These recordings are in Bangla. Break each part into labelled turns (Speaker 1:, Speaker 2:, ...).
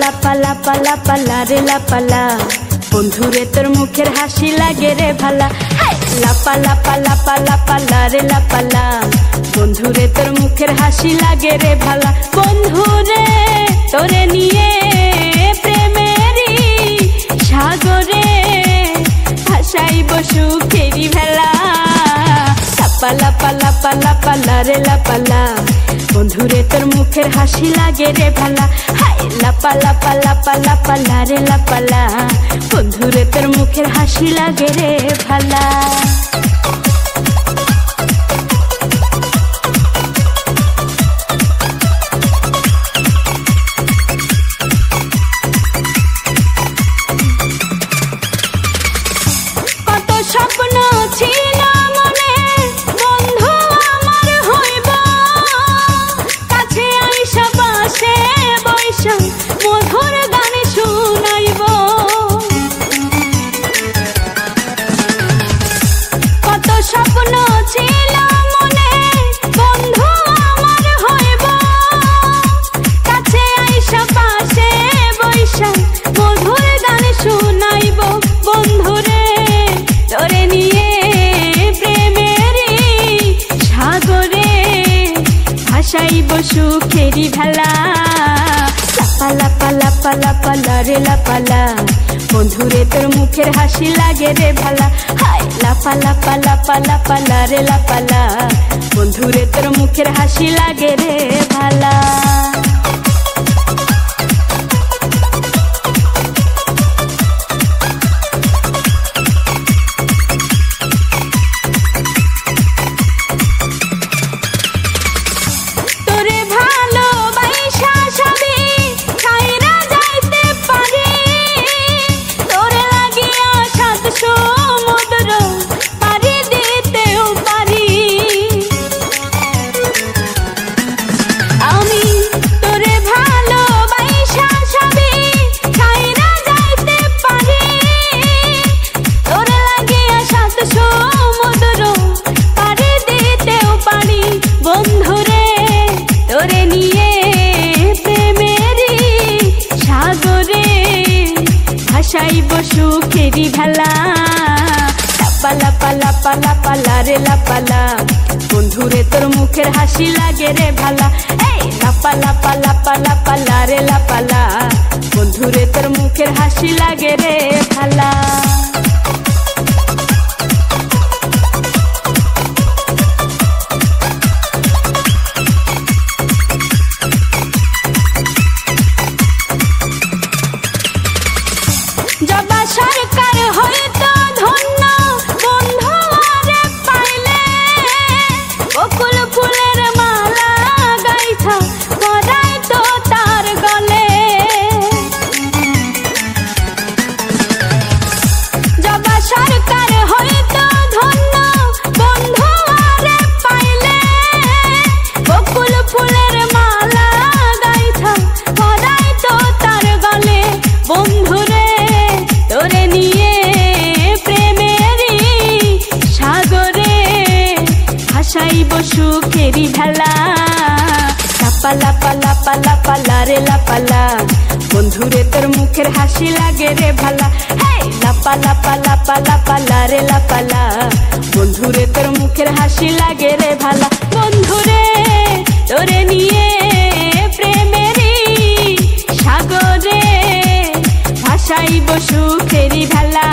Speaker 1: লাপা লাপা লাপা লারে লাপালা বন্ধুরে তোর মুখের হাসি লাগে রে ভালা। লাপা লাপা লাপা লাপা লারে লাপালা বন্ধুরে তোর মুখের হাসি লাগে রে ভালা। বন্ধুরে তোরে নিয়ে প্রেমেরই সাগরে ভাসাইব সুখেরি ভেলা। লাপা লাপা লাপা লাপা লারে লাপালা বন্ধুরে তোর মুখের হাসি লাগে রে ভালা। লাপা লাপা লাপা লাপা লারে লাপালা বন্ধুরে তোর মুখের হাসি লাগে রে ভালা। কত স্বপ্ন ছিল মনে বন্ধু আমার হইব, কাছে আইসা পাশে বৈশা মধুর গান শুনাইব। কত স্বপ্ন ছিল মনে বন্ধু আমার হইব, কাছে আইসা পাশে বৈশা মধুর গান শুনাইব। বন্ধুরে তোরে নিয়ে প্রেমেরই সাগরে ভাসাইব সুখেরি ভেলা। লাপা লাপা লাপা লাপা লারে লাপালা বন্ধুরে তোর মুখের হাসি লাগে রে ভালা। লাপা লাপা লাপা লাপা লারে লাপালা বন্ধুরে তোর মুখের হাসি লাগে রে ভালা। বন্ধুরে তোরে নিয়ে প্রেমেরই সাগরে ভাসাইব সুখেরি ভেলা। লাপা লাপা লাপা লাপা লারে লাপালা বন্ধুরে তোর মুখের হাসি লাগে রে ভালা। লাপা লাপা লাপা লাপা লারে লাপালা বন্ধুরে তোর মুখের হাসি লাগে রে ভালা। জবা সরকার হয়তো ধন্য বন্ধু আরে পাইলে, বকুল ফুলের মালা গাইছা পরাই তো তার গলে। জবা সরকার হয়তো ধন্য বন্ধু আরে পাইলে, বকুল ফুলের মালা গাইছা পরাই তো তার গলে। বন্ধুরে তোরে নিয়ে প্রেমেরই সাগরে ভাসাইব সুখেরি ভেলা। লাপা লাপা লাপা লাপা লারে লাপালা বন্ধুরে তোর মুখের হাসি লাগে রে ভালা। লাপা লাপা লাপা লাপা লারে লাপালা বন্ধুরে তোর মুখের হাসি লাগে রে ভালা। বন্ধুরে তোরে নিয়ে প্রেমেরই সাগরে ভাসাইব সুখেরি ভেলা।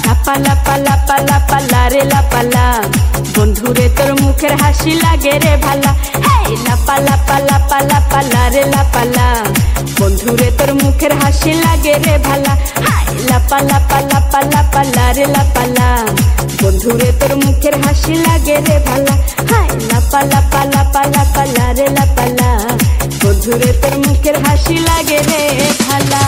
Speaker 1: লাপা লাপা লাপা লাপা লারে লাপালা বন্ধুরে তোর মুখের হাসি লাগে রে ভালা। লাপা লাপা লাপা লাপা লারে লাপালা বন্ধুরে তোর মুখের হাসি লাগে রে ভালা। লাপা লাপা লাপা লাপা লারে লাপালা বন্ধুরে তোর মুখের হাসি লাগে রে ভালা। লাপা লাপা লাপা লাপা লারে লাপালা বন্ধুরে তোর মুখের হাসি লাগে রে ভালা।